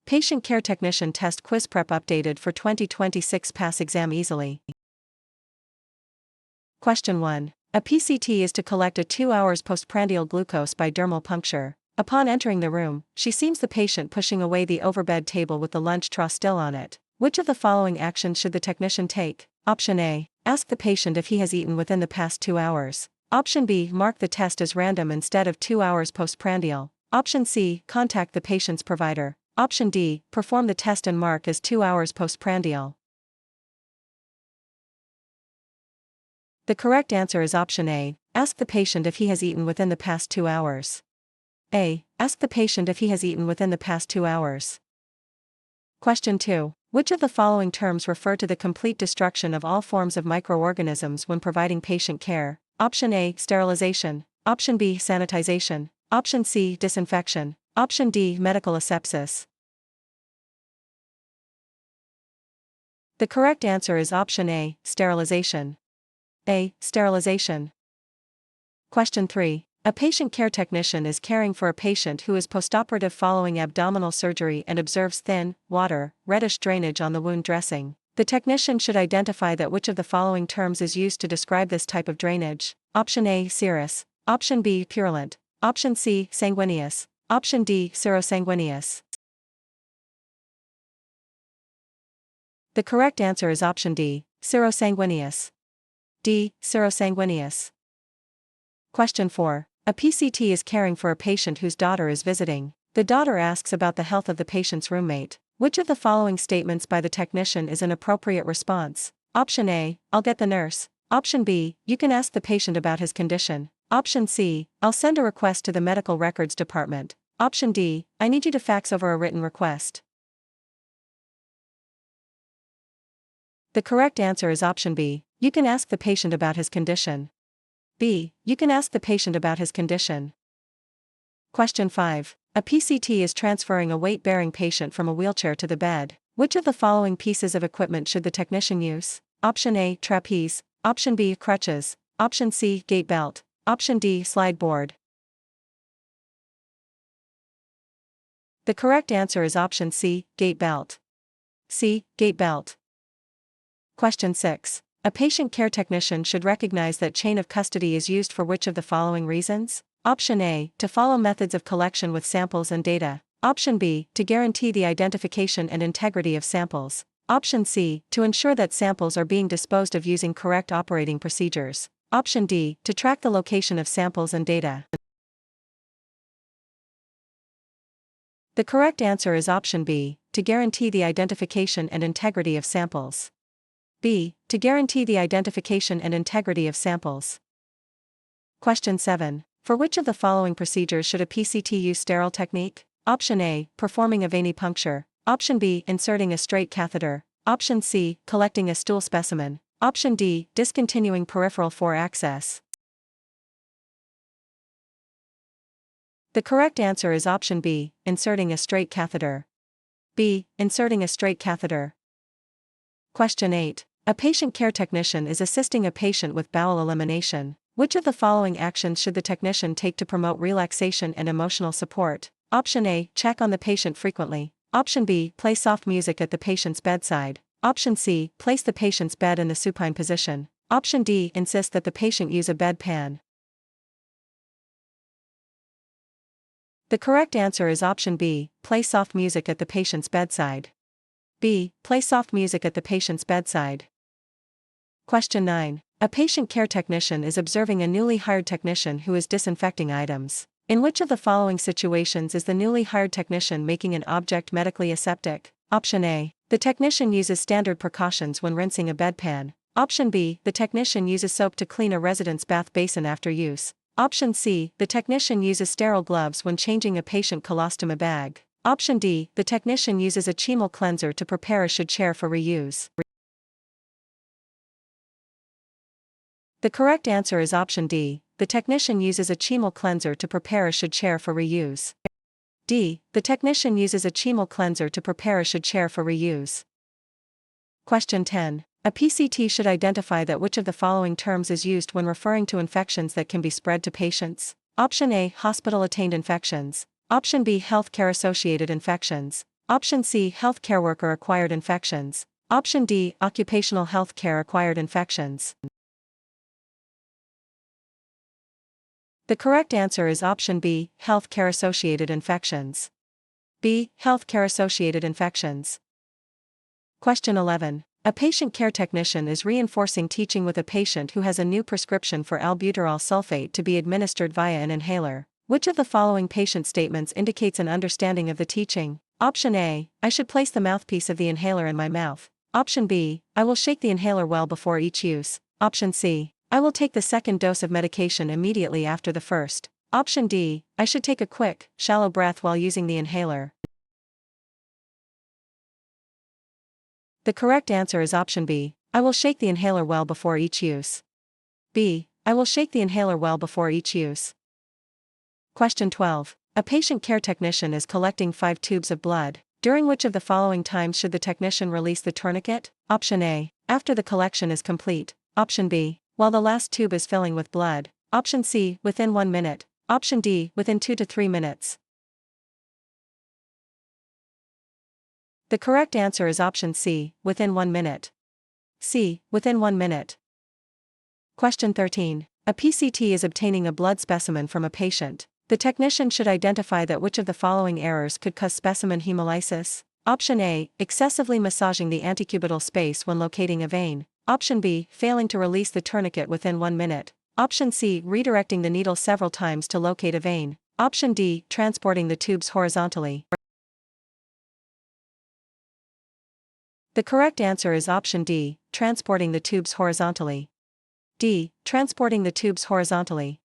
Patient Care Technician Test QuizzPrep updated for 2026 Pass Exam Easily. Question 1. A PCT is to collect a 2 hours postprandial glucose by dermal puncture. Upon entering the room, she sees the patient pushing away the overbed table with the lunch trough still on it. Which of the following actions should the technician take? Option A. Ask the patient if he has eaten within the past 2 hours. Option B. Mark the test as random instead of 2 hours postprandial. Option C. Contact the patient's provider. Option D. Perform the test and mark as 2 hours postprandial. The correct answer is option A. Ask the patient if he has eaten within the past 2 hours. A. Ask the patient if he has eaten within the past 2 hours. Question 2. Which of the following terms refer to the complete destruction of all forms of microorganisms when providing patient care? Option A. Sterilization. Option B. Sanitization. Option C. Disinfection. Option D. Medical asepsis. The correct answer is option A. Sterilization. A. Sterilization. Question 3. A patient care technician is caring for a patient who is postoperative following abdominal surgery and observes thin, water, reddish drainage on the wound dressing. The technician should identify that which of the following terms is used to describe this type of drainage. Option A. Serous. Option B. Purulent. Option C. Sanguineous. Option D. Serosanguineous. The correct answer is option D. Serosanguineous. D. Serosanguineous. Question 4. A PCT is caring for a patient whose daughter is visiting. The daughter asks about the health of the patient's roommate. Which of the following statements by the technician is an appropriate response? Option A. I'll get the nurse. Option B. You can ask the patient about his condition. Option C. I'll send a request to the medical records department. Option D. I need you to fax over a written request. The correct answer is option B. You can ask the patient about his condition. B. You can ask the patient about his condition. Question 5. A PCT is transferring a weight-bearing patient from a wheelchair to the bed. Which of the following pieces of equipment should the technician use? Option A. Trapeze. Option B. Crutches. Option C. Gait belt. Option D. Slide board. The correct answer is option C. Gait belt. C. Gait belt. Question 6. A patient care technician should recognize that chain of custody is used for which of the following reasons? Option A. To follow methods of collection with samples and data. Option B. To guarantee the identification and integrity of samples. Option C. To ensure that samples are being disposed of using correct operating procedures. Option D. To track the location of samples and data. The correct answer is option B. To guarantee the identification and integrity of samples. B. To guarantee the identification and integrity of samples. Question 7. For which of the following procedures should a PCT use sterile technique? Option A. Performing a venipuncture. Option B. Inserting a straight catheter. Option C. Collecting a stool specimen. Option D. Discontinuing peripheral 4 access. The correct answer is option B. Inserting a straight catheter. B. Inserting a straight catheter. Question 8. A patient care technician is assisting a patient with bowel elimination. Which of the following actions should the technician take to promote relaxation and emotional support? Option A. Check on the patient frequently. Option B. Play soft music at the patient's bedside. Option C. Place the patient's bed in the supine position. Option D. Insist that the patient use a bedpan. The correct answer is option B. Play soft music at the patient's bedside. B. Play soft music at the patient's bedside. Question 9. A patient care technician is observing a newly hired technician who is disinfecting items. In which of the following situations is the newly hired technician making an object medically aseptic? Option A. The technician uses standard precautions when rinsing a bedpan. Option B. The technician uses soap to clean a resident's bath basin after use. Option C. The technician uses sterile gloves when changing a patient colostomy bag. Option D. The technician uses a chemal cleanser to prepare a should chair for reuse. The correct answer is option D. The technician uses a chemal cleanser to prepare a should chair for reuse. D. The technician uses a chemal cleanser to prepare a should chair for reuse. Question 10. A PCT should identify that which of the following terms is used when referring to infections that can be spread to patients. Option A. Hospital-attained infections. Option B. Healthcare-associated infections. Option C, healthcare worker acquired infections. Option D, occupational healthcare acquired infections. The correct answer is option B, healthcare associated infections. B, healthcare associated infections. Question 11. A patient care technician is reinforcing teaching with a patient who has a new prescription for albuterol sulfate to be administered via an inhaler. Which of the following patient statements indicates an understanding of the teaching? Option A, I should place the mouthpiece of the inhaler in my mouth. Option B, I will shake the inhaler well before each use. Option C, I will take the second dose of medication immediately after the first. Option D, I should take a quick, shallow breath while using the inhaler. The correct answer is option B, I will shake the inhaler well before each use. B, I will shake the inhaler well before each use. Question 12. A patient care technician is collecting 5 tubes of blood. During which of the following times should the technician release the tourniquet? Option A, after the collection is complete. Option B, while the last tube is filling with blood. Option C, within 1 minute. Option D, within 2 to 3 minutes. The correct answer is option C, within 1 minute. C, within 1 minute. Question 13. A PCT is obtaining a blood specimen from a patient. The technician should identify that which of the following errors could cause specimen hemolysis. Option A, excessively massaging the antecubital space when locating a vein. Option B, failing to release the tourniquet within 1 minute. Option C, redirecting the needle several times to locate a vein. Option D, transporting the tubes horizontally. The correct answer is option D, transporting the tubes horizontally. D, transporting the tubes horizontally.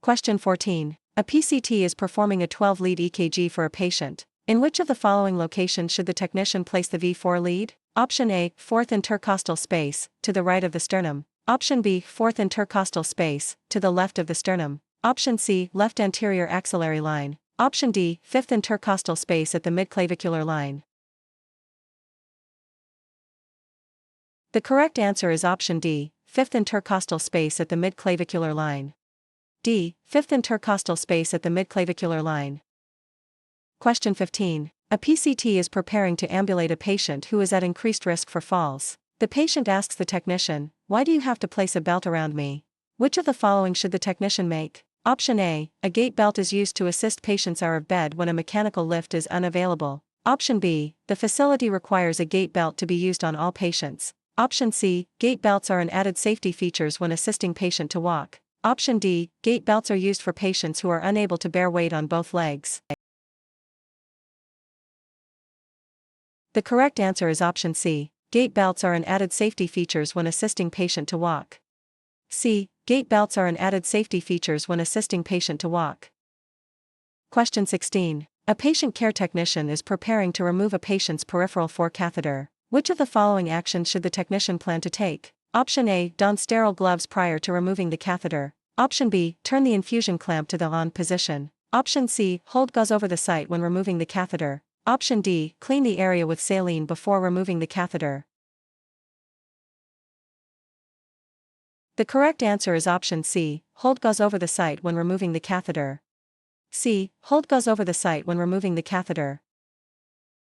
Question 14. A PCT is performing a 12-lead EKG for a patient. In which of the following locations should the technician place the V4 lead? Option A, fourth intercostal space, to the right of the sternum. Option B, fourth intercostal space, to the left of the sternum. Option C, left anterior axillary line. Option D, fifth intercostal space at the midclavicular line. The correct answer is option D, fifth intercostal space at the midclavicular line. D, fifth intercostal space at the midclavicular line. Question 15. A PCT is preparing to ambulate a patient who is at increased risk for falls. The patient asks the technician, "Why do you have to place a belt around me?" Which of the following should the technician make? Option A, a gait belt is used to assist patients out of bed when a mechanical lift is unavailable. Option B, the facility requires a gait belt to be used on all patients. Option C, gait belts are an added safety features when assisting patient to walk. Option D, gait belts are used for patients who are unable to bear weight on both legs. The correct answer is option C, gait belts are an added safety features when assisting patient to walk. C, gait belts are an added safety features when assisting patient to walk. Question 16. A patient care technician is preparing to remove a patient's peripheral 4 catheter. Which of the following actions should the technician plan to take? Option A, don sterile gloves prior to removing the catheter. Option B, turn the infusion clamp to the on position. Option C, hold gauze over the site when removing the catheter. Option D, clean the area with saline before removing the catheter. The correct answer is option C, hold gauze over the site when removing the catheter. C, hold gauze over the site when removing the catheter.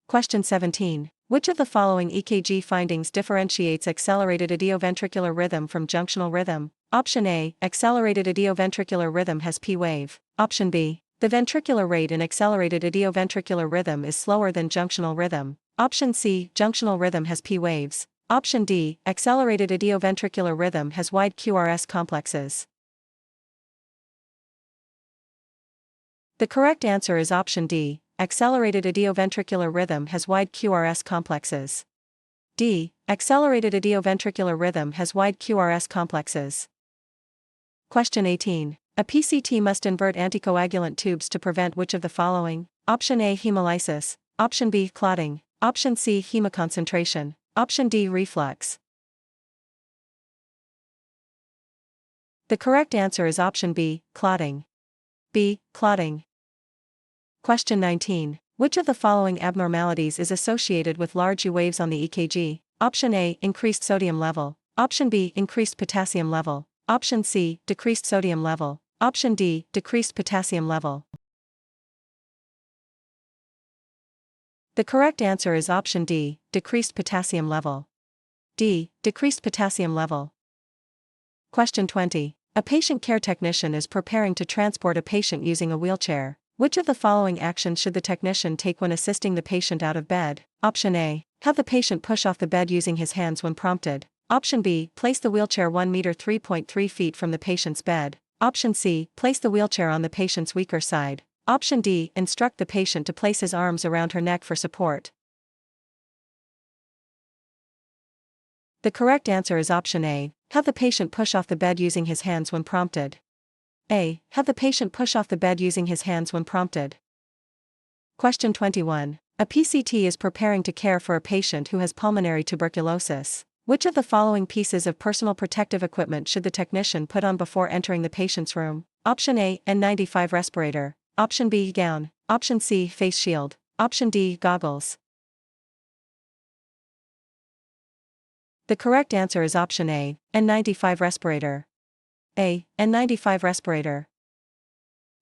Question 17. Which of the following EKG findings differentiates accelerated idioventricular rhythm from junctional rhythm? Option A, accelerated idioventricular rhythm has P wave. Option B, the ventricular rate in accelerated idioventricular rhythm is slower than junctional rhythm. Option C, junctional rhythm has P waves. Option D, accelerated idioventricular rhythm has wide QRS complexes. The correct answer is option D, accelerated idioventricular rhythm has wide QRS complexes. D, accelerated idioventricular rhythm has wide QRS complexes. Question 18. A PCT must invert anticoagulant tubes to prevent which of the following? Option A, hemolysis. Option B, clotting. Option C, hemoconcentration. Option D, reflux. The correct answer is option B, clotting. B, clotting. Question 19. Which of the following abnormalities is associated with large U waves on the EKG? Option A, increased sodium level. Option B, increased potassium level. Option C, decreased sodium level. Option D, decreased potassium level. The correct answer is option D, decreased potassium level. D, decreased potassium level. Question 20. A patient care technician is preparing to transport a patient using a wheelchair. Which of the following actions should the technician take when assisting the patient out of bed? Option A, have the patient push off the bed using his hands when prompted. Option B, place the wheelchair 1 meter 3.3 feet from the patient's bed. Option C, place the wheelchair on the patient's weaker side. Option D, instruct the patient to place his arms around her neck for support. The correct answer is option A, have the patient push off the bed using his hands when prompted. A, have the patient push off the bed using his hands when prompted. Question 21. A PCT is preparing to care for a patient who has pulmonary tuberculosis. Which of the following pieces of personal protective equipment should the technician put on before entering the patient's room? Option A, N95 respirator. Option B, gown. Option C, face shield. Option D, goggles. The correct answer is option A, N95 respirator. A, N95 respirator.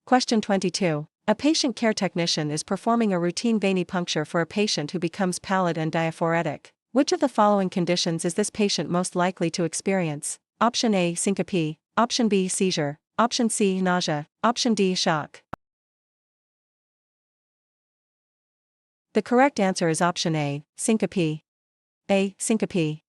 Question 22. A patient care technician is performing a routine venipuncture for a patient who becomes pallid and diaphoretic. Which of the following conditions is this patient most likely to experience? Option A, syncope. Option B, seizure. Option C, nausea. Option D, shock. The correct answer is option A, syncope. A, syncope.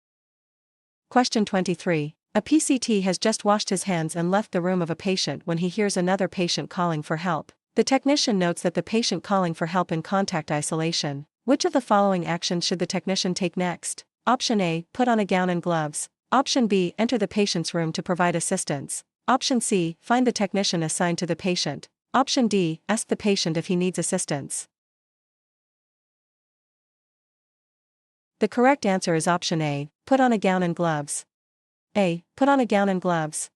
Question 23. A PCT has just washed his hands and left the room of a patient when he hears another patient calling for help. The technician notes that the patient calling for help in contact isolation. Which of the following actions should the technician take next? Option A, put on a gown and gloves. Option B, enter the patient's room to provide assistance. Option C, find the technician assigned to the patient. Option D, ask the patient if he needs assistance. The correct answer is option A, put on a gown and gloves. A, put on a gown and gloves.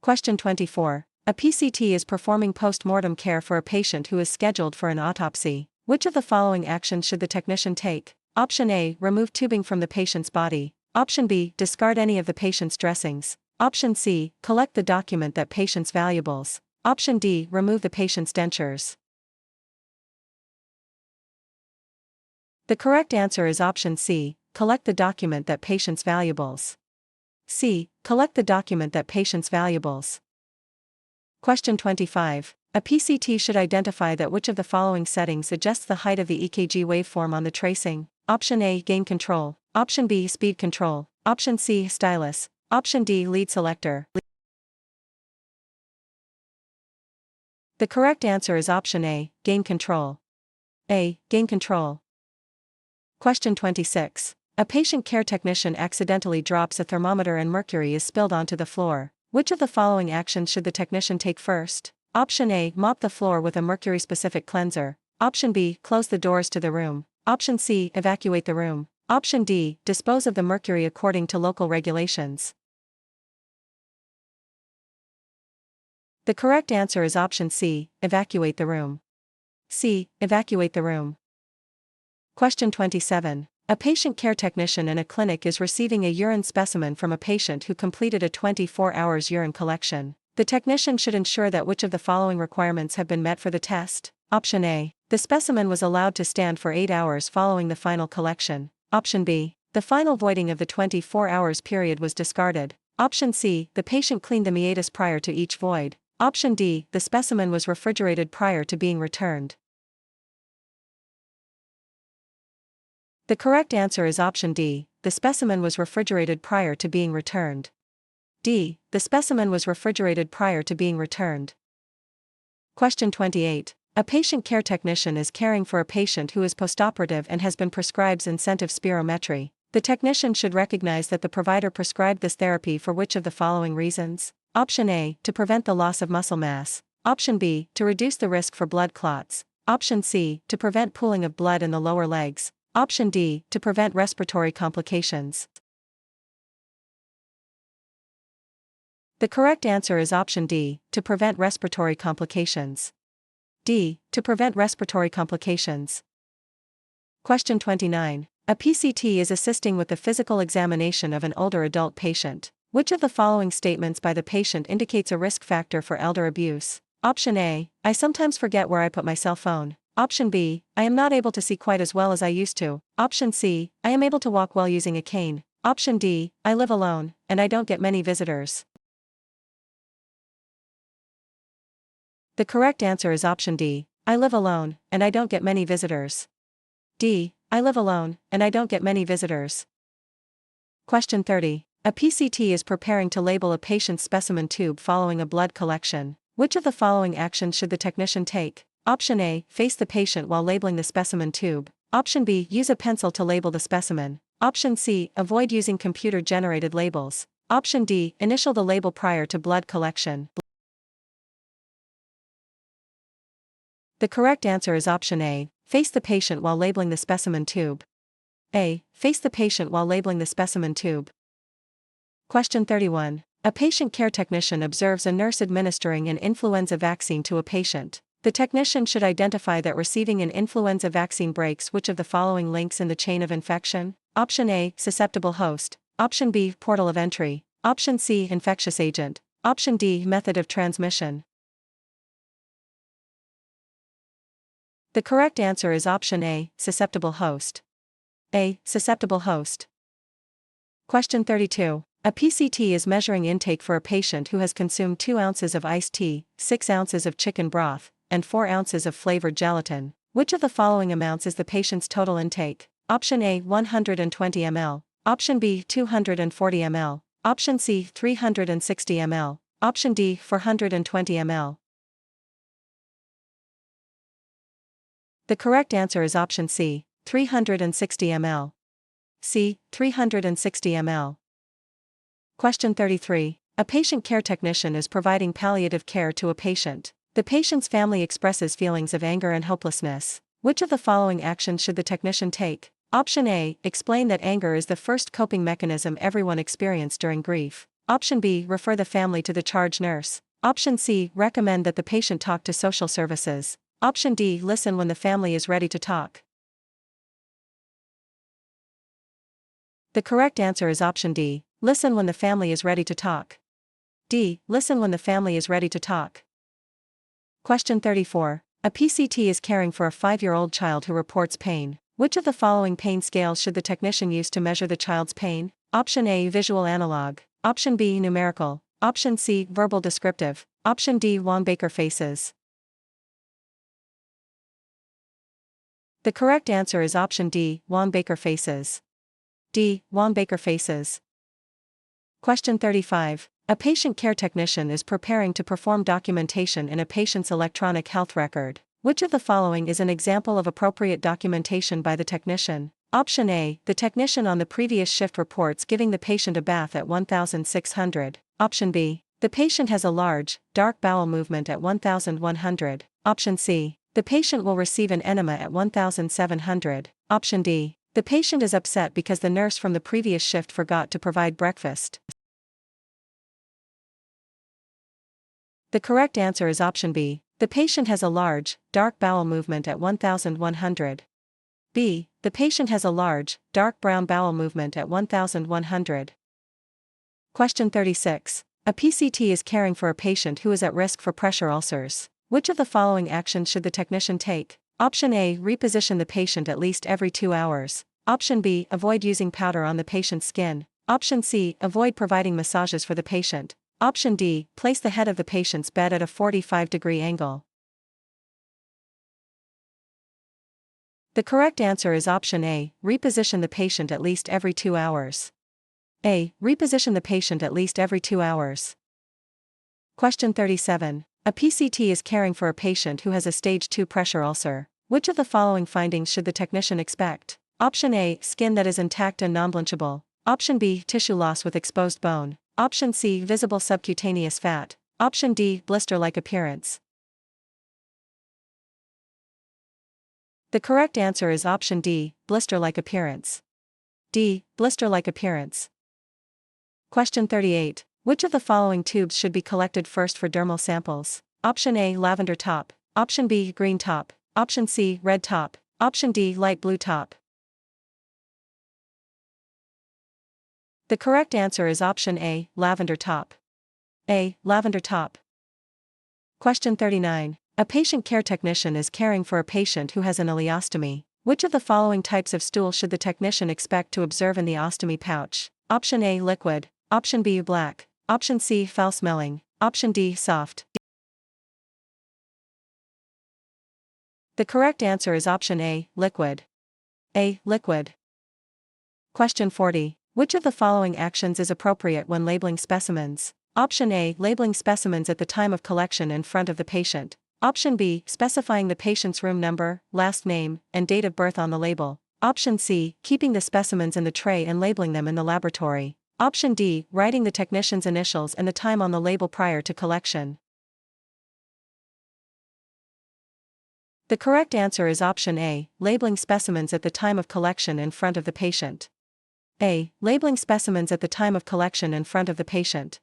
Question 24. A PCT is performing post-mortem care for a patient who is scheduled for an autopsy. Which of the following actions should the technician take? Option A, remove tubing from the patient's body. Option B, discard any of the patient's dressings. Option C, collect the document that patient's valuables. Option D, remove the patient's dentures. The correct answer is option C, collect the document that patient's valuables. C, collect the document that patient's valuables. Question 25. A PCT should identify that which of the following settings adjusts the height of the EKG waveform on the tracing. Option A, gain control. Option B, speed control. Option C, stylus. Option D, lead selector. The correct answer is option A, gain control. A, gain control. Question 26. A patient care technician accidentally drops a thermometer and mercury is spilled onto the floor. Which of the following actions should the technician take first? Option A, mop the floor with a mercury-specific cleanser. Option B, close the doors to the room. Option C, evacuate the room. Option D, dispose of the mercury according to local regulations. The correct answer is option C, evacuate the room. C, evacuate the room. Question 27. A patient care technician in a clinic is receiving a urine specimen from a patient who completed a 24-hour urine collection. The technician should ensure that which of the following requirements have been met for the test? Option A, the specimen was allowed to stand for 8 hours following the final collection. Option B, the final voiding of the 24 hours period was discarded. Option C, the patient cleaned the meatus prior to each void. Option D, the specimen was refrigerated prior to being returned. The correct answer is option D, the specimen was refrigerated prior to being returned. D, the specimen was refrigerated prior to being returned. Question 28. A patient care technician is caring for a patient who is postoperative and has been prescribed incentive spirometry. The technician should recognize that the provider prescribed this therapy for which of the following reasons? Option A, to prevent the loss of muscle mass. Option B, to reduce the risk for blood clots. Option C, to prevent pooling of blood in the lower legs. Option D, to prevent respiratory complications. The correct answer is option D, to prevent respiratory complications. D, to prevent respiratory complications. Question 29. A PCT is assisting with the physical examination of an older adult patient. Which of the following statements by the patient indicates a risk factor for elder abuse? Option A, I sometimes forget where I put my cell phone. Option B, I am not able to see quite as well as I used to. Option C, I am able to walk while using a cane. Option D, I live alone, and I don't get many visitors. The correct answer is option D, I live alone, and I don't get many visitors. D, I live alone, and I don't get many visitors. Question 30. A PCT is preparing to label a patient's specimen tube following a blood collection. Which of the following actions should the technician take? Option A, face the patient while labeling the specimen tube. Option B, use a pencil to label the specimen. Option C, avoid using computer-generated labels. Option D, initial the label prior to blood collection. The correct answer is option A, face the patient while labeling the specimen tube. A, face the patient while labeling the specimen tube. Question 31. A patient care technician observes a nurse administering an influenza vaccine to a patient. The technician should identify that receiving an influenza vaccine breaks which of the following links in the chain of infection? Option A, susceptible host. Option B, portal of entry. Option C, infectious agent. Option D, method of transmission. The correct answer is option A, susceptible host. A, susceptible host. Question 32. A PCT is measuring intake for a patient who has consumed 2 ounces of iced tea, 6 ounces of chicken broth, and 4 ounces of flavored gelatin. Which of the following amounts is the patient's total intake? Option A, 120 ml. Option B, 240 ml. Option C, 360 ml. Option D, 420 ml. The correct answer is option C, 360 ml. C, 360 ml. Question 33. A patient care technician is providing palliative care to a patient. The patient's family expresses feelings of anger and hopelessness. Which of the following actions should the technician take? Option A, explain that anger is the first coping mechanism everyone experiences during grief. Option B, refer the family to the charge nurse. Option C, recommend that the patient talk to social services. Option D, listen when the family is ready to talk. The correct answer is option D, listen when the family is ready to talk. D, listen when the family is ready to talk. Question 34. A PCT is caring for a 5-year-old child who reports pain. Which of the following pain scales should the technician use to measure the child's pain? Option A, visual analog. Option B, numerical. Option C, verbal descriptive. Option D, Wong-Baker faces. The correct answer is option D, Wong-Baker faces. D, Wong-Baker faces. Question 35. A patient care technician is preparing to perform documentation in a patient's electronic health record. Which of the following is an example of appropriate documentation by the technician? Option A, the technician on the previous shift reports giving the patient a bath at 1,600. Option B, the patient has a large, dark bowel movement at 1,100. Option C, the patient will receive an enema at 1,700. Option D, the patient is upset because the nurse from the previous shift forgot to provide breakfast. The correct answer is option B, the patient has a large, dark bowel movement at 1,100. B, the patient has a large, dark brown bowel movement at 1,100. Question 36. A PCT is caring for a patient who is at risk for pressure ulcers. Which of the following actions should the technician take? Option A, reposition the patient at least every 2 hours. Option B, avoid using powder on the patient's skin. Option C, avoid providing massages for the patient. Option D, place the head of the patient's bed at a 45-degree angle. The correct answer is option A, reposition the patient at least every 2 hours. A, reposition the patient at least every 2 hours. Question 37. A PCT is caring for a patient who has a stage 2 pressure ulcer. Which of the following findings should the technician expect? Option A, skin that is intact and non-blanchable. Option B, tissue loss with exposed bone. Option C, visible subcutaneous fat. Option D, blister-like appearance. The correct answer is option D, blister-like appearance. D, blister-like appearance. Question 38. Which of the following tubes should be collected first for dermal samples? Option A, lavender top. Option B, green top. Option C, red top. Option D, light blue top. The correct answer is option A, lavender top. A, lavender top. Question 39. A patient care technician is caring for a patient who has an ileostomy. Which of the following types of stool should the technician expect to observe in the ostomy pouch? Option A, liquid. Option B, black. Option C, foul-smelling. Option D, soft. The correct answer is option A, liquid. A, liquid. Question 40. Which of the following actions is appropriate when labeling specimens? Option A, labeling specimens at the time of collection in front of the patient. Option B, specifying the patient's room number, last name, and date of birth on the label. Option C, keeping the specimens in the tray and labeling them in the laboratory. Option D, writing the technician's initials and the time on the label prior to collection. The correct answer is option A, labeling specimens at the time of collection in front of the patient. A, labeling specimens at the time of collection in front of the patient.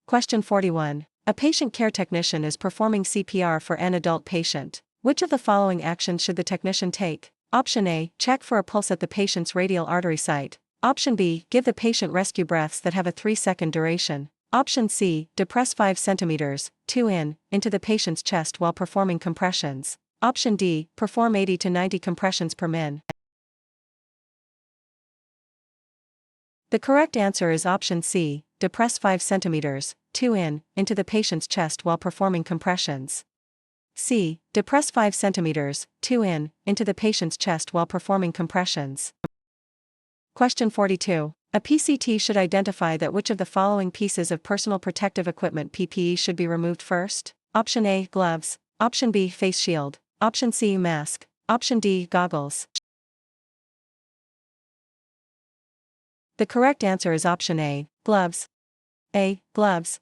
Question 41. A patient care technician is performing CPR for an adult patient. Which of the following actions should the technician take? Option A, check for a pulse at the patient's radial artery site. Option B, give the patient rescue breaths that have a 3-second duration. Option C, depress 5 cm, 2 in, into the patient's chest while performing compressions. Option D, perform 80 to 90 compressions per min. The correct answer is option C, depress 5 cm, 2 in, into the patient's chest while performing compressions. C, depress 5 cm, 2 in, into the patient's chest while performing compressions. Question 42. A PCT should identify that which of the following pieces of personal protective equipment PPE should be removed first? Option A, gloves. Option B, face shield. Option C, mask. Option D, goggles. The correct answer is option A, gloves. A, gloves.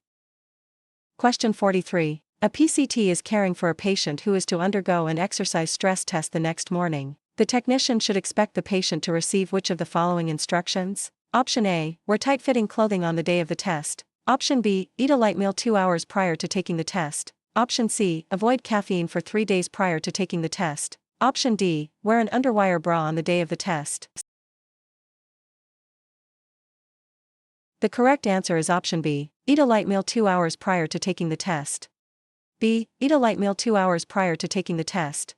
Question 43. A PCT is caring for a patient who is to undergo an exercise stress test the next morning. The technician should expect the patient to receive which of the following instructions? Option A, wear tight-fitting clothing on the day of the test. Option B, eat a light meal 2 hours prior to taking the test. Option C, avoid caffeine for 3 days prior to taking the test. Option D, wear an underwire bra on the day of the test. The correct answer is option B, eat a light meal 2 hours prior to taking the test. B, eat a light meal 2 hours prior to taking the test.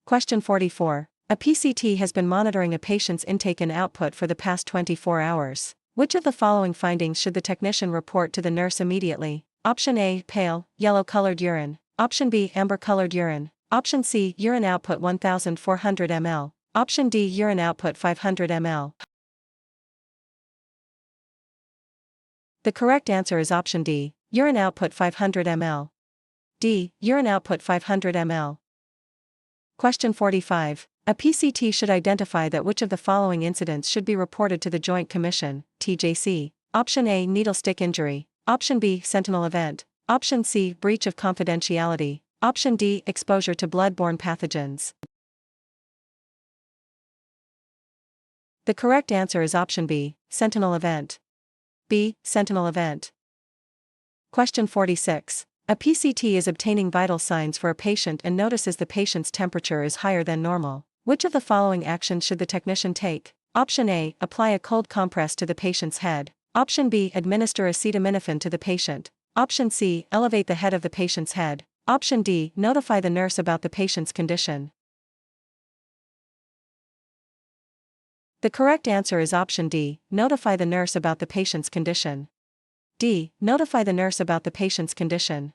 Question 44. A PCT has been monitoring a patient's intake and output for the past 24 hours. Which of the following findings should the technician report to the nurse immediately? Option A, pale, yellow-colored urine. Option B, amber-colored urine. Option C, urine output 1,400 ml. Option D, urine output 500 ml. The correct answer is option D, urine output 500 ml. D, urine output 500 ml. Question 45. A PCT should identify that which of the following incidents should be reported to the Joint Commission, TJC. Option A, needle stick injury. Option B, sentinel event. Option C, breach of confidentiality. Option D, exposure to blood-borne pathogens. The correct answer is option B, sentinel event. B, sentinel event. Question 46. A PCT is obtaining vital signs for a patient and notices the patient's temperature is higher than normal. Which of the following actions should the technician take? Option A, apply a cold compress to the patient's head. Option B, administer acetaminophen to the patient. Option C, elevate the head of the patient's head. Option D, notify the nurse about the patient's condition. The correct answer is option D, notify the nurse about the patient's condition. D, notify the nurse about the patient's condition.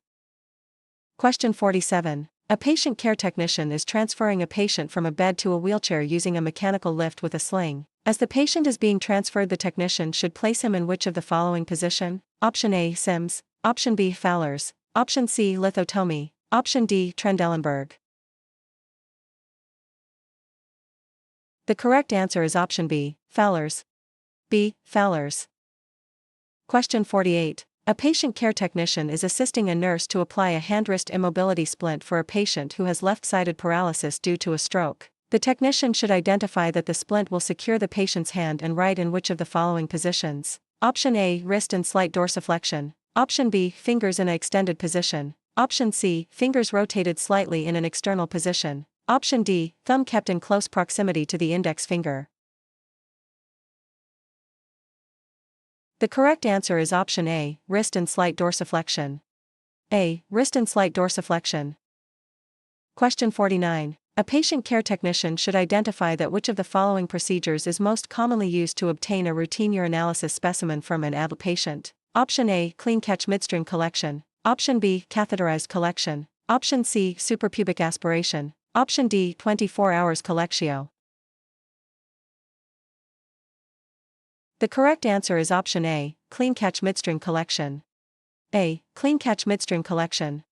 Question 47. A patient care technician is transferring a patient from a bed to a wheelchair using a mechanical lift with a sling. As the patient is being transferred, the technician should place him in which of the following position? Option A, Sims. Option B, Fowler's. Option C, lithotomy. Option D, Trendelenburg. The correct answer is option B, Fowler's. B, Fowler's. Question 48. A patient care technician is assisting a nurse to apply a hand-wrist immobility splint for a patient who has left-sided paralysis due to a stroke. The technician should identify that the splint will secure the patient's hand and right in which of the following positions? Option A, wrist in slight dorsiflexion. Option B, fingers in an extended position. Option C, fingers rotated slightly in an external position. Option D, thumb kept in close proximity to the index finger. The correct answer is option A, wrist in slight dorsiflexion. A. Wrist and slight dorsiflexion. Question 49. A patient care technician should identify that which of the following procedures is most commonly used to obtain a routine urinalysis specimen from an adult patient. Option A. Clean catch midstream collection. Option B. Catheterized collection. Option C. Suprapubic aspiration. Option D. 24 hours collectio. The correct answer is option A. Clean catch midstream collection. A. Clean catch midstream collection.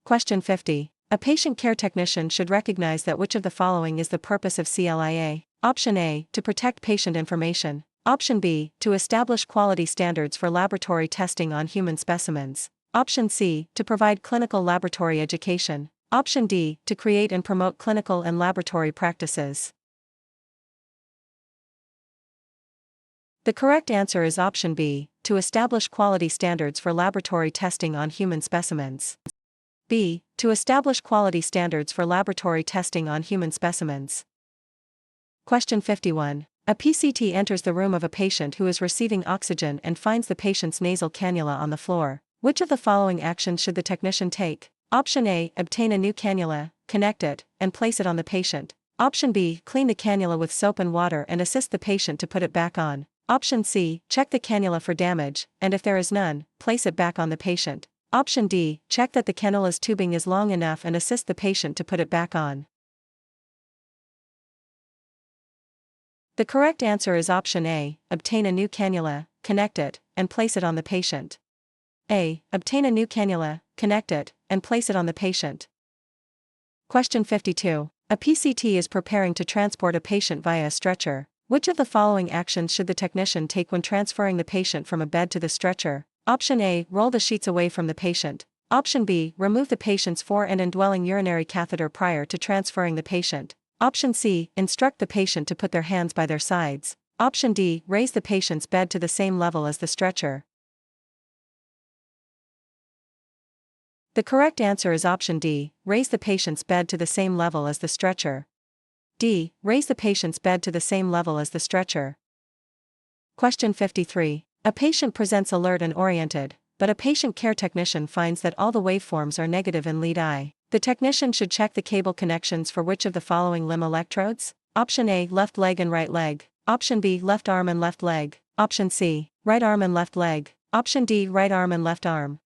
Question 50. A patient care technician should recognize that which of the following is the purpose of CLIA. Option A. To protect patient information. Option B. To establish quality standards for laboratory testing on human specimens. Option C. To provide clinical laboratory education. Option D. To create and promote clinical and laboratory practices. The correct answer is option B. To establish quality standards for laboratory testing on human specimens. B. To establish quality standards for laboratory testing on human specimens. Question 51. A PCT enters the room of a patient who is receiving oxygen and finds the patient's nasal cannula on the floor. Which of the following actions should the technician take? Option A. Obtain a new cannula, connect it, and place it on the patient. Option B. Clean the cannula with soap and water and assist the patient to put it back on. Option C. Check the cannula for damage, and if there is none, place it back on the patient. Option D. Check that the cannula's tubing is long enough and assist the patient to put it back on. The correct answer is option A. Obtain a new cannula, connect it, and place it on the patient. A. Obtain a new cannula, connect it, and place it on the patient. Question 52. A PCT is preparing to transport a patient via a stretcher. Which of the following actions should the technician take when transferring the patient from a bed to the stretcher? Option A. Roll the sheets away from the patient. Option B. Remove the patient's fore and indwelling urinary catheter prior to transferring the patient. Option C. Instruct the patient to put their hands by their sides. Option D. Raise the patient's bed to the same level as the stretcher. The correct answer is option D. Raise the patient's bed to the same level as the stretcher. D. Raise the patient's bed to the same level as the stretcher. Question 53. A patient presents alert and oriented, but a patient care technician finds that all the waveforms are negative in lead eye. The technician should check the cable connections for which of the following limb electrodes? Option A. Left leg and right leg. Option B. Left arm and left leg. Option C. Right arm and left leg. Option D. Right arm and left arm.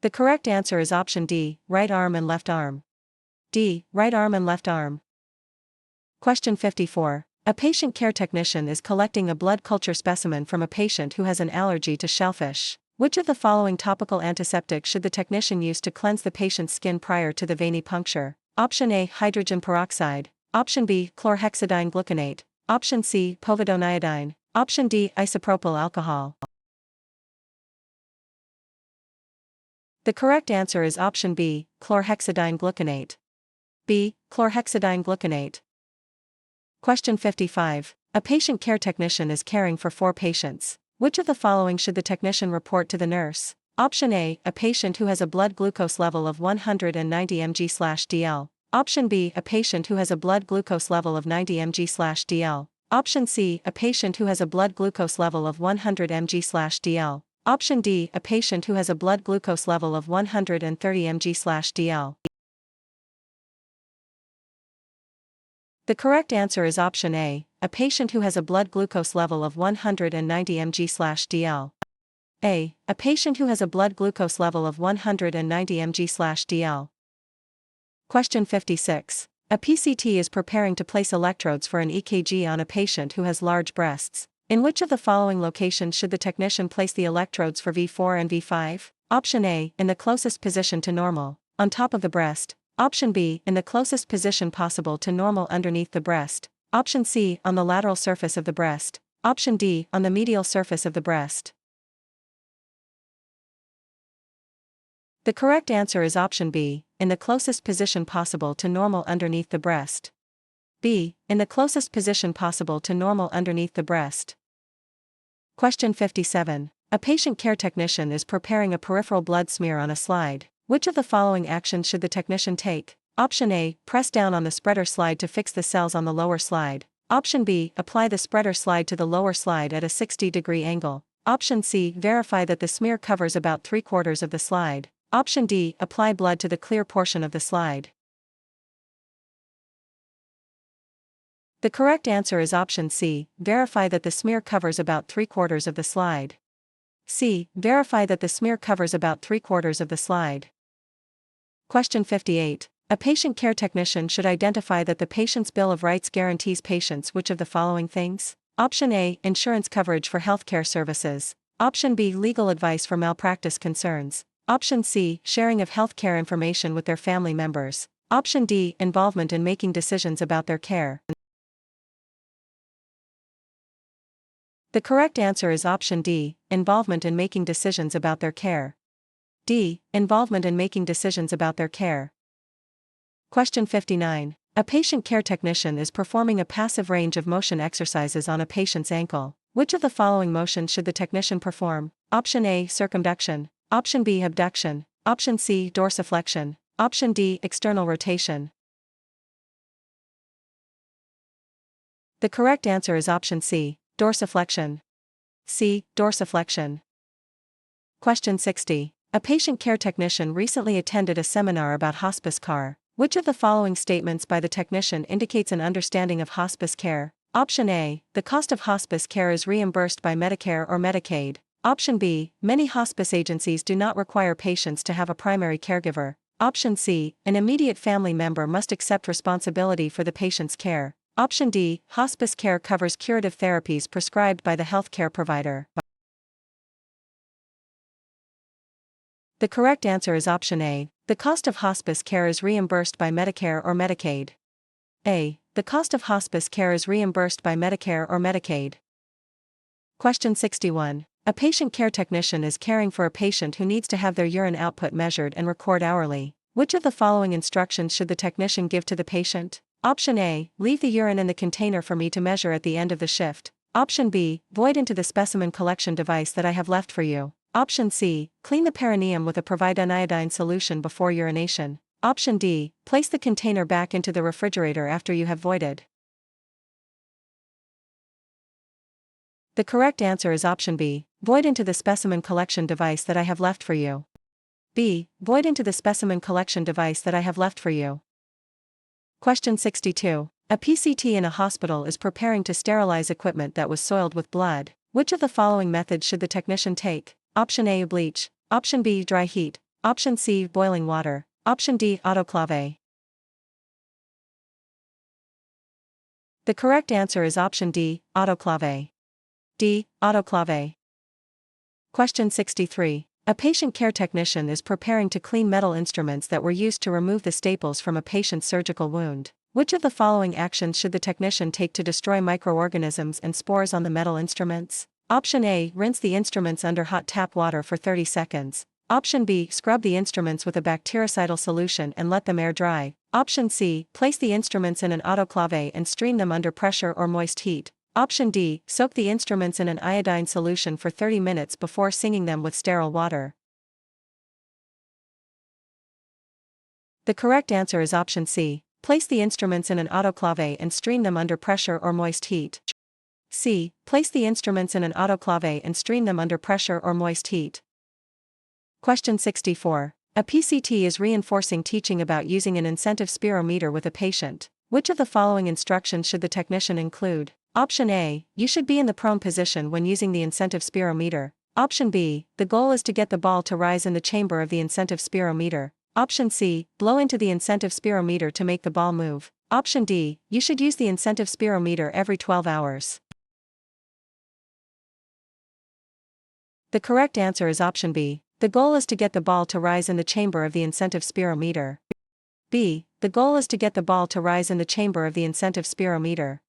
The correct answer is option D. Right arm and left arm. D. Right arm and left arm. Question 54. A patient care technician is collecting a blood culture specimen from a patient who has an allergy to shellfish. Which of the following topical antiseptic should the technician use to cleanse the patient's skin prior to the venipuncture? Option A. Hydrogen peroxide. Option B. Chlorhexidine gluconate. Option C. povidone. Option D. Isopropyl alcohol. The correct answer is option B. Chlorhexidine gluconate. B. Chlorhexidine gluconate. Question 55. A patient care technician is caring for 4 patients. Which of the following should the technician report to the nurse? Option A. A patient who has a blood glucose level of 190 mg/dl. Option B. A patient who has a blood glucose level of 90 mg/dl. Option C. A patient who has a blood glucose level of 100 mg/dl. Option D. A patient who has a blood glucose level of 130 mg/dl. The correct answer is option A. A patient who has a blood glucose level of 190 mg/dl. A. A patient who has a blood glucose level of 190 mg/dl. Question 56. A PCT is preparing to place electrodes for an EKG on a patient who has large breasts. In which of the following locations should the technician place the electrodes for V4 and V5? Option A. In the closest position to normal, on top of the breast. Option B. In the closest position possible to normal underneath the breast. Option C. On the lateral surface of the breast. Option D. On the medial surface of the breast. The correct answer is option B. In the closest position possible to normal underneath the breast. B. In the closest position possible to normal underneath the breast. Question 57. A patient care technician is preparing a peripheral blood smear on a slide. Which of the following actions should the technician take? Option A. Press down on the spreader slide to fix the cells on the lower slide. Option B. Apply the spreader slide to the lower slide at a 60-degree angle. Option C, verify that the smear covers about 3/4 of the slide. Option D, apply blood to the clear portion of the slide. The correct answer is option C, verify that the smear covers about 3/4 of the slide. C, verify that the smear covers about 3/4 of the slide. Question 58. A patient care technician should identify that the patient's Bill of Rights guarantees patients which of the following things? Option A, insurance coverage for healthcare services. Option B, legal advice for malpractice concerns. Option C, sharing of healthcare information with their family members. Option D, involvement in making decisions about their care. The correct answer is option D, involvement in making decisions about their care. D, involvement in making decisions about their care. Question 59. A patient care technician is performing a passive range of motion exercises on a patient's ankle. Which of the following motions should the technician perform? Option A, circumduction. Option B, abduction. Option C, dorsiflexion. Option D, external rotation. The correct answer is option C, dorsiflexion. C, dorsiflexion. Question 60. A patient care technician recently attended a seminar about hospice care. Which of the following statements by the technician indicates an understanding of hospice care? Option A, the cost of hospice care is reimbursed by Medicare or Medicaid. Option B, many hospice agencies do not require patients to have a primary caregiver. Option C, an immediate family member must accept responsibility for the patient's care. Option D, hospice care covers curative therapies prescribed by the healthcare provider. The correct answer is option A, the cost of hospice care is reimbursed by Medicare or Medicaid. A, the cost of hospice care is reimbursed by Medicare or Medicaid. Question 61. A patient care technician is caring for a patient who needs to have their urine output measured and record hourly. Which of the following instructions should the technician give to the patient? Option A, leave the urine in the container for me to measure at the end of the shift. Option B, void into the specimen collection device that I have left for you. Option C, clean the perineum with a providine iodine solution before urination. Option D, place the container back into the refrigerator after you have voided. The correct answer is option B, void into the specimen collection device that I have left for you. B, void into the specimen collection device that I have left for you. Question 62. A PCT in a hospital is preparing to sterilize equipment that was soiled with blood. Which of the following methods should the technician take? Option A, bleach. Option B, dry heat. Option C, boiling water. Option D, autoclave. The correct answer is option D, autoclave. D, autoclave. Question 63. A patient care technician is preparing to clean metal instruments that were used to remove the staples from a patient's surgical wound. Which of the following actions should the technician take to destroy microorganisms and spores on the metal instruments? Option A, rinse the instruments under hot tap water for 30 seconds. Option B, scrub the instruments with a bactericidal solution and let them air dry. Option C, place the instruments in an autoclave and stream them under pressure or moist heat. Option D, soak the instruments in an iodine solution for 30 minutes before singing them with sterile water. The correct answer is option C, place the instruments in an autoclave and stream them under pressure or moist heat. C, place the instruments in an autoclave and stream them under pressure or moist heat. Question 64. A PCT is reinforcing teaching about using an incentive spirometer with a patient. Which of the following instructions should the technician include? Option A, you should be in the prone position when using the incentive spirometer. Option B, the goal is to get the ball to rise in the chamber of the incentive spirometer. Option C, blow into the incentive spirometer to make the ball move. Option D, you should use the incentive spirometer every 12 hours. The correct answer is option B, the goal is to get the ball to rise in the chamber of the incentive spirometer. B, the goal is to get the ball to rise in the chamber of the incentive spirometer.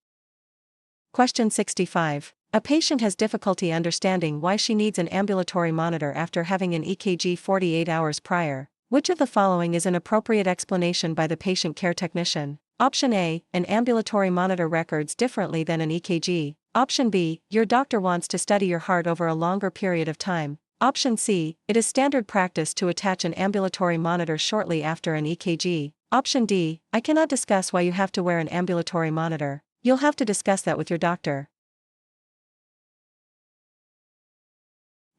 Question 65. A patient has difficulty understanding why she needs an ambulatory monitor after having an EKG 48 hours prior. Which of the following is an appropriate explanation by the patient care technician? Option A, an ambulatory monitor records differently than an EKG. Option B, your doctor wants to study your heart over a longer period of time. Option C, it is standard practice to attach an ambulatory monitor shortly after an EKG. Option D, I cannot discuss why you have to wear an ambulatory monitor. You'll have to discuss that with your doctor.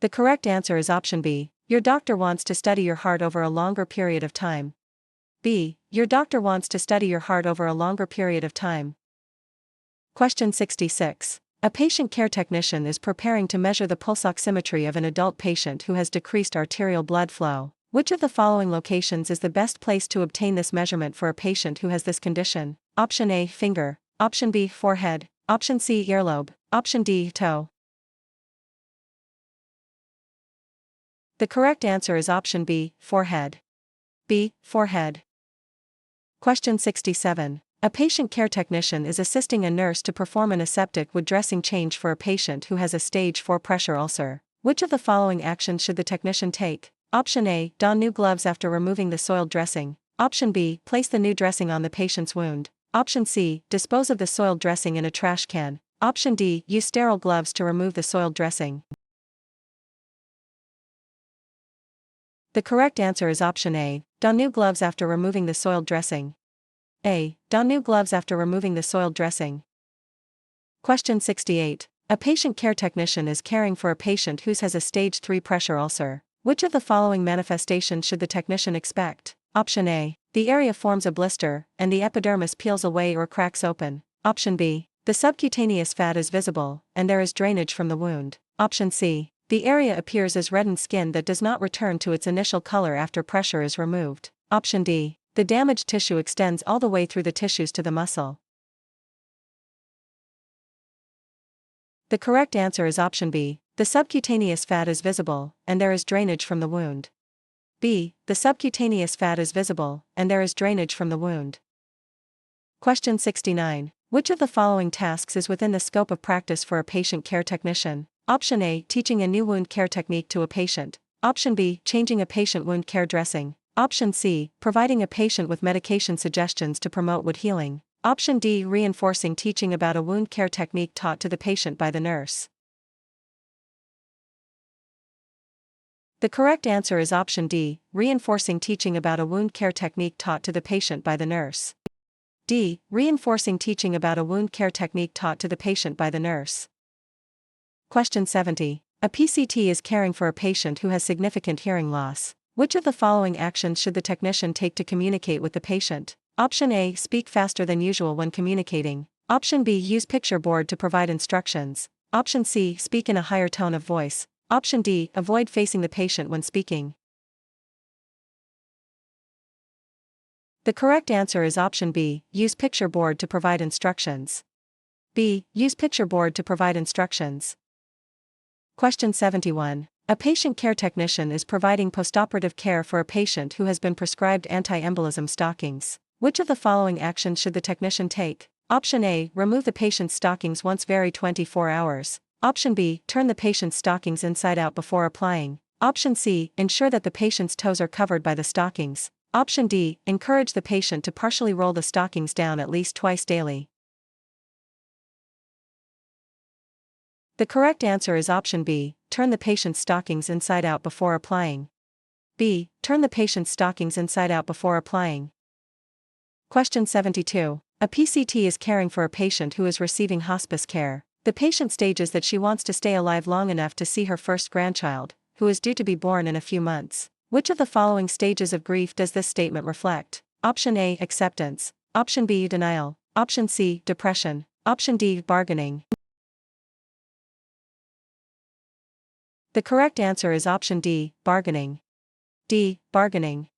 The correct answer is option B. Your doctor wants to study your heart over a longer period of time. B. Your doctor wants to study your heart over a longer period of time. Question 66. A patient care technician is preparing to measure the pulse oximetry of an adult patient who has decreased arterial blood flow. Which of the following locations is the best place to obtain this measurement for a patient who has this condition? Option A, finger. Option B, forehead. Option C, earlobe. Option D, toe. The correct answer is option B, forehead. B, forehead. Question 67. A patient care technician is assisting a nurse to perform an aseptic wound dressing change for a patient who has a stage 4 pressure ulcer. Which of the following actions should the technician take? Option A, don new gloves after removing the soiled dressing. Option B, place the new dressing on the patient's wound. Option C, dispose of the soiled dressing in a trash can. Option D, use sterile gloves to remove the soiled dressing. The correct answer is option A, don new gloves after removing the soiled dressing. A. Don new gloves after removing the soiled dressing. Question 68. A patient care technician is caring for a patient who has a stage 3 pressure ulcer. Which of the following manifestations should the technician expect? Option A. The area forms a blister, and the epidermis peels away or cracks open. Option B. The subcutaneous fat is visible, and there is drainage from the wound. Option C. The area appears as reddened skin that does not return to its initial color after pressure is removed. Option D. The damaged tissue extends all the way through the tissues to the muscle. The correct answer is option B. The subcutaneous fat is visible, and there is drainage from the wound. B. The subcutaneous fat is visible, and there is drainage from the wound. Question 69. Which of the following tasks is within the scope of practice for a patient care technician? Option A. Teaching a new wound care technique to a patient. Option B. Changing a patient wound care dressing. Option C. Providing a patient with medication suggestions to promote wound healing. Option D. Reinforcing teaching about a wound care technique taught to the patient by the nurse. The correct answer is option D. Reinforcing teaching about a wound care technique taught to the patient by the nurse. D. Reinforcing teaching about a wound care technique taught to the patient by the nurse. Question 70. A PCT is caring for a patient who has significant hearing loss. Which of the following actions should the technician take to communicate with the patient? Option A. Speak faster than usual when communicating. Option B. Use picture board to provide instructions. Option C. Speak in a higher tone of voice. Option D. Avoid facing the patient when speaking. The correct answer is option B. Use picture board to provide instructions. B. Use picture board to provide instructions. Question 71. A patient care technician is providing postoperative care for a patient who has been prescribed anti-embolism stockings. Which of the following actions should the technician take? Option A. Remove the patient's stockings once every 24 hours. Option B. Turn the patient's stockings inside out before applying. Option C. Ensure that the patient's toes are covered by the stockings. Option D. Encourage the patient to partially roll the stockings down at least twice daily. The correct answer is option B. Turn the patient's stockings inside out before applying. B. Turn the patient's stockings inside out before applying. Question 72. A PCT is caring for a patient who is receiving hospice care. The patient states that she wants to stay alive long enough to see her first grandchild, who is due to be born in a few months. Which of the following stages of grief does this statement reflect? Option A. Acceptance. Option B. Denial. Option C. Depression. Option D. Bargaining. The correct answer is option D. Bargaining. D. Bargaining.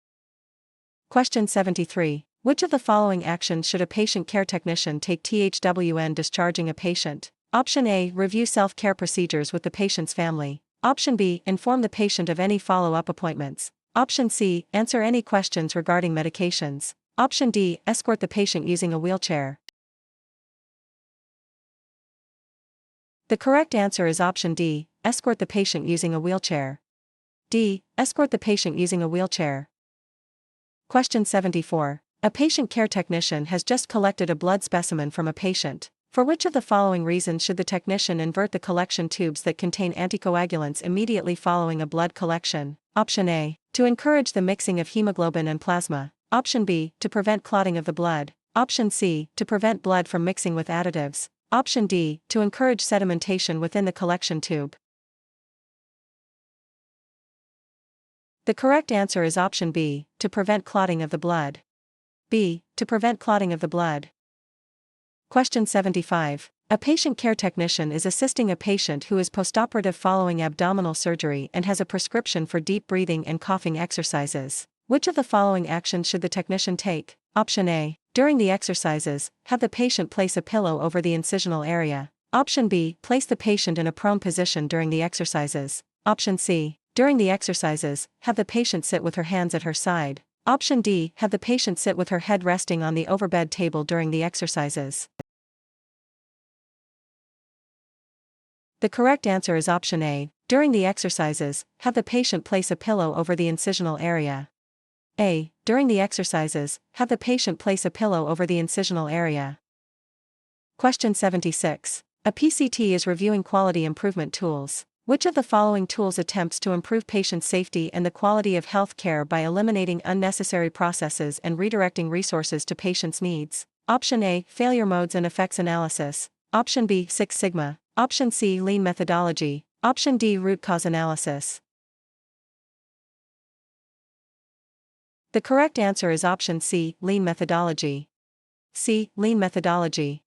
Question 73. Which of the following actions should a patient care technician take when discharging a patient? Option A. Review self-care procedures with the patient's family. Option B. Inform the patient of any follow-up appointments. Option C. Answer any questions regarding medications. Option D. Escort the patient using a wheelchair. The correct answer is option D. Escort the patient using a wheelchair. D. Escort the patient using a wheelchair. Question 74. A patient care technician has just collected a blood specimen from a patient. For which of the following reasons should the technician invert the collection tubes that contain anticoagulants immediately following a blood collection? Option A. To encourage the mixing of hemoglobin and plasma. Option B. To prevent clotting of the blood. Option C. To prevent blood from mixing with additives. Option D. To encourage sedimentation within the collection tube. The correct answer is option B, to prevent clotting of the blood. B, to prevent clotting of the blood. Question 75. A patient care technician is assisting a patient who is postoperative following abdominal surgery and has a prescription for deep breathing and coughing exercises. Which of the following actions should the technician take? Option A. During the exercises, have the patient place a pillow over the incisional area. Option B. Place the patient in a prone position during the exercises. Option C. During the exercises, have the patient sit with her hands at her side. Option D. Have the patient sit with her head resting on the overbed table during the exercises. The correct answer is option A. During the exercises, have the patient place a pillow over the incisional area. A. During the exercises, have the patient place a pillow over the incisional area. Question 76. A PCT is reviewing quality improvement tools. Which of the following tools attempts to improve patient safety and the quality of health care by eliminating unnecessary processes and redirecting resources to patients' needs? Option A. Failure modes and effects analysis. Option B. Six Sigma. Option C. Lean methodology. Option D. Root cause analysis. The correct answer is option C. Lean methodology. C. Lean methodology.